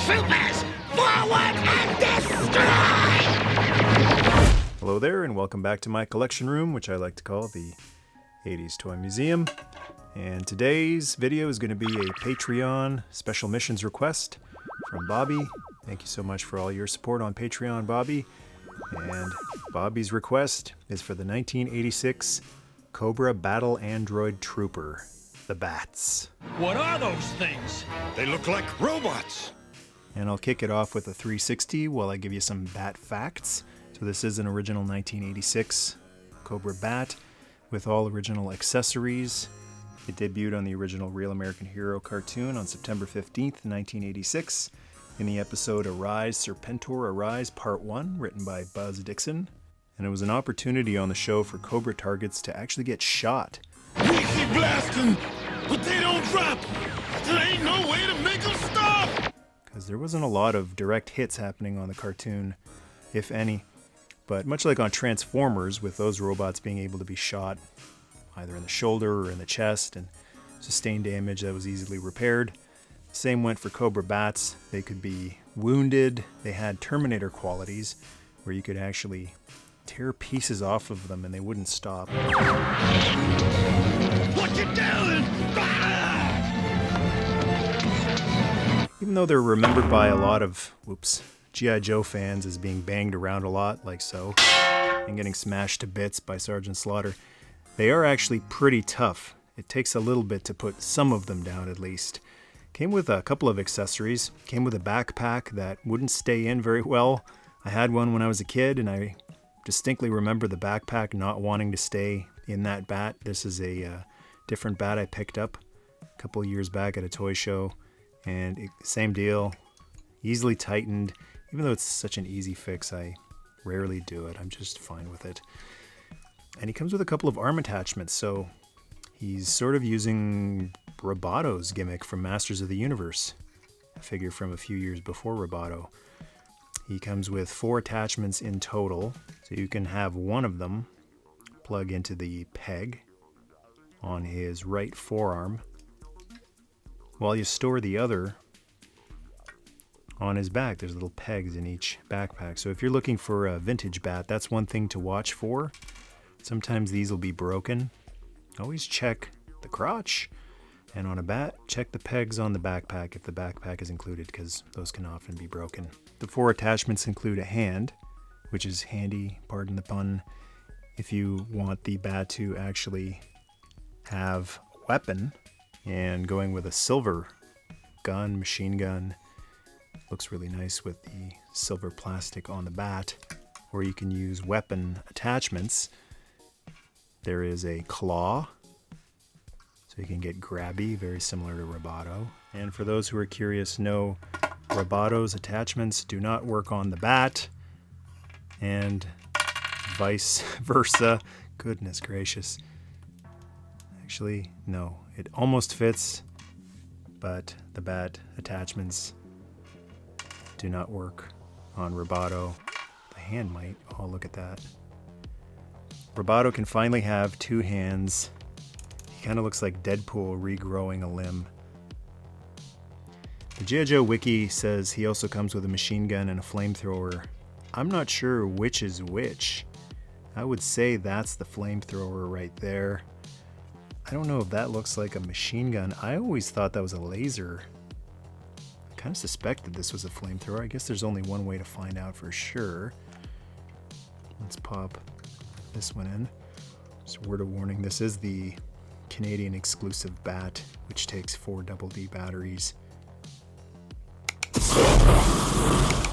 Troopers, forward and destroy! Hello there, and welcome back to my collection room, which I like to call the 80s Toy Museum. And today's video is going to be a Patreon special missions request from Bobby. Thank you so much for all your support on Patreon, Bobby. And Bobby's request is for the 1986 Cobra Battle Android Trooper, the B.A.T.S. What are those things? They look like robots. And I'll kick it off with a 360 while I give you some BAT facts. So this is an original 1986 Cobra BAT with all original accessories. It debuted on the original Real American Hero cartoon on September 15th, 1986 in the episode Arise Serpentor Arise Part 1, written by Buzz Dixon. And it was an opportunity on the show for Cobra targets to actually get shot. We keep blasting, but they don't drop. There ain't no way to make them stop. Because there wasn't a lot of direct hits happening on the cartoon, if any. But much like on Transformers, with those robots being able to be shot either in the shoulder or in the chest and sustain damage that was easily repaired, same went for Cobra Bats. They could be wounded. They had Terminator qualities where you could actually tear pieces off of them and they wouldn't stop. What you doing? Even though they're remembered by a lot of, G.I. Joe fans as being banged around a lot, like so, and getting smashed to bits by Sergeant Slaughter, they are actually pretty tough. It takes a little bit to put some of them down at least. Came with a couple of accessories. Came with a backpack that wouldn't stay in very well. I had one when I was a kid, and I distinctly remember the backpack not wanting to stay in that bat. This is a different bat I picked up a couple of years back at a toy show, and same deal, easily tightened. Even though it's such an easy fix, I rarely do it. I'm just fine with it. And he comes with a couple of arm attachments, so he's sort of using Roboto's gimmick from Masters of the Universe, a figure from a few years before Roboto. He comes with 4 attachments in total, so you can have one of them plug into the peg on his right forearm, while you store the other on his back. There's little pegs in each backpack. So if you're looking for a vintage bat, that's one thing to watch for. Sometimes these will be broken. Always check the crotch. And on a bat, check the pegs on the backpack if the backpack is included, because those can often be broken. The 4 attachments include a hand, which is handy, pardon the pun, if you want the bat to actually have a weapon. And going with a silver gun, machine gun, looks really nice with the silver plastic on the bat. Or you can use weapon attachments. There is a claw, so you can get grabby, very similar to Roboto. And for those who are curious, no, Roboto's attachments do not work on the bat, and vice versa. Goodness gracious. Actually, no, it almost fits, but the bat attachments do not work on Roboto. The hand might. Oh, look at that. Roboto can finally have 2 hands. He kind of looks like Deadpool regrowing a limb. The G.I. Joe wiki says he also comes with a machine gun and a flamethrower. I'm not sure which is which. I would say that's the flamethrower right there. I don't know if that looks like a machine gun. I always thought that was a laser. I kind of suspected this was a flamethrower. I guess there's only one way to find out for sure. Let's pop this one in. Just a word of warning, this is the Canadian exclusive bat, which takes 4 double D batteries.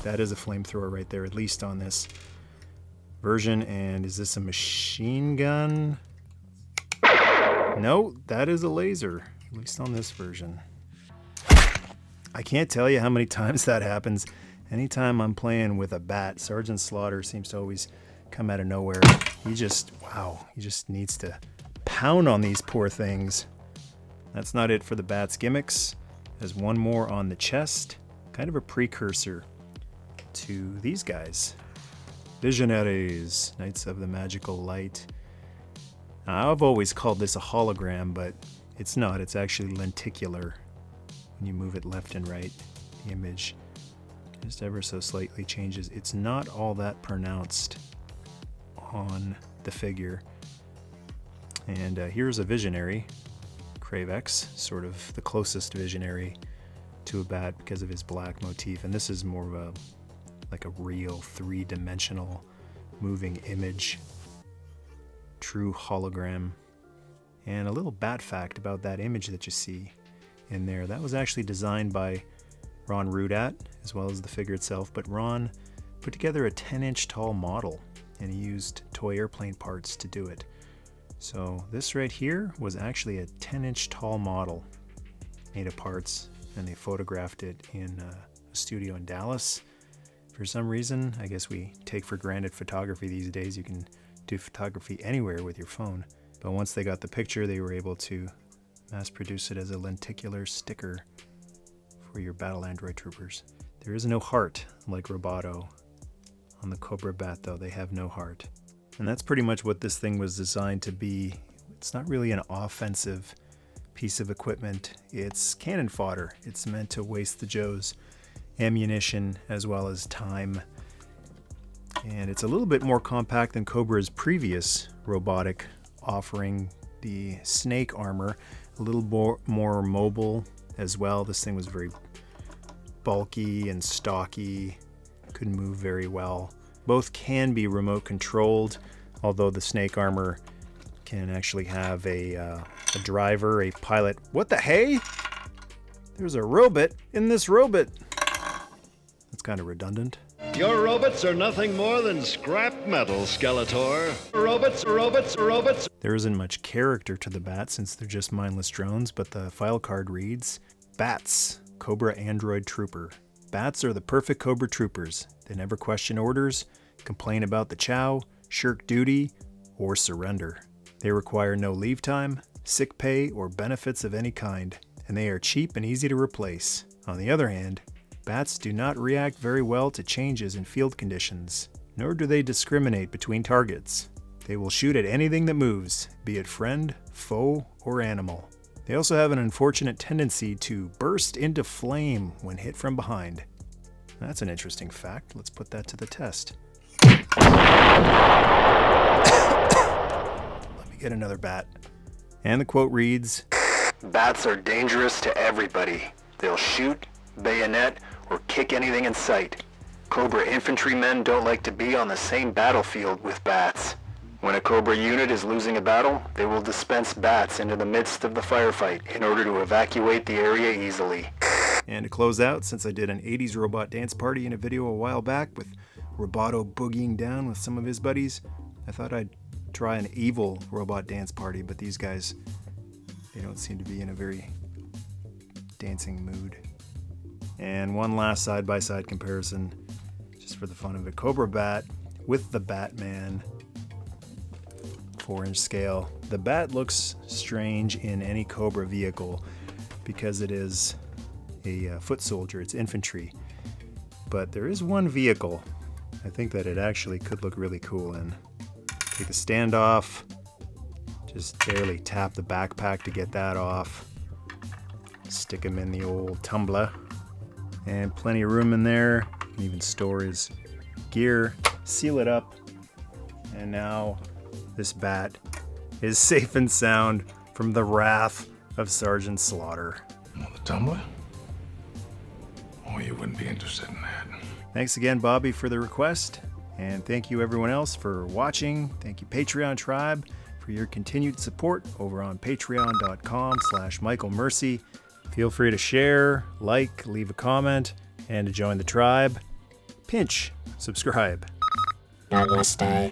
That is a flamethrower right there, at least on this version. And is this a machine gun? No, that is a laser, at least on this version. I can't tell you how many times that happens. Anytime I'm playing with a bat, Sergeant Slaughter seems to always come out of nowhere. He just needs to pound on these poor things. That's not it for the bat's gimmicks. There's one more on the chest, kind of a precursor to these guys. Visionaries, Knights of the Magical Light. Now, I've always called this a hologram, but it's not. It's actually lenticular. When you move it left and right, the image just ever so slightly changes. It's not all that pronounced on the figure. And here's a visionary, Kravex, sort of the closest visionary to a bat because of his black motif. And this is more of a like a real three-dimensional moving image, true hologram. And a little bat fact about that image that you see in there, that was actually designed by Ron Rudat as well as the figure itself, but Ron put together a 10-inch tall model and he used toy airplane parts to do it. So this right here was actually a 10-inch tall model made of parts, and they photographed it in a studio in Dallas. For some reason, I guess we take for granted photography these days. You can do photography anywhere with your phone. But once they got the picture, they were able to mass produce it as a lenticular sticker for your battle android troopers. There is no heart like Roboto on the Cobra Bat, though. They have no heart. And that's pretty much what this thing was designed to be. It's not really an offensive piece of equipment. It's cannon fodder. It's meant to waste the Joe's ammunition as well as time. And it's a little bit more compact than Cobra's previous robotic offering, the snake armor, a little more mobile as well. This thing was very bulky and stocky, couldn't move very well. Both can be remote controlled, although the snake armor can actually have a driver, a pilot. What the hey? There's a robot in this robot. That's kind of redundant. Your robots are nothing more than scrap metal, Skeletor. Robots. There isn't much character to the Bat since they're just mindless drones, but the file card reads, B.A.T.S, Cobra Android Trooper. Bats are the perfect Cobra troopers. They never question orders, complain about the chow, shirk duty, or surrender. They require no leave time, sick pay, or benefits of any kind, and they are cheap and easy to replace. On the other hand, bats do not react very well to changes in field conditions, nor do they discriminate between targets. They will shoot at anything that moves, be it friend, foe, or animal. They also have an unfortunate tendency to burst into flame when hit from behind. That's an interesting fact. Let's put that to the test. Let me get another bat. And the quote reads, Bats are dangerous to everybody. They'll shoot, bayonet, or kick anything in sight. Cobra infantrymen don't like to be on the same battlefield with bats. When a Cobra unit is losing a battle, they will dispense bats into the midst of the firefight in order to evacuate the area easily. And to close out, since I did an 80s robot dance party in a video a while back with Roboto boogieing down with some of his buddies, I thought I'd try an evil robot dance party, but these guys, they don't seem to be in a very dancing mood. And one last side-by-side comparison, just for the fun of it. Cobra Bat with the Batman 4-inch scale. The Bat looks strange in any Cobra vehicle because it is a foot soldier, it's infantry. But there is one vehicle I think that it actually could look really cool in. Take the stand off, just barely tap the backpack to get that off. Stick him in the old tumbler. And plenty of room in there. You can even store his gear, seal it up, and now this Bat is safe and sound from the wrath of Sergeant Slaughter. Well, the tumbler? Oh, you wouldn't be interested in that. Thanks again, Bobby, for the request. And thank you everyone else for watching. Thank you, Patreon Tribe, for your continued support over on patreon.com/MichaelMercy. Feel free to share, like, leave a comment, and to join the tribe. Pinch, subscribe. Namaste.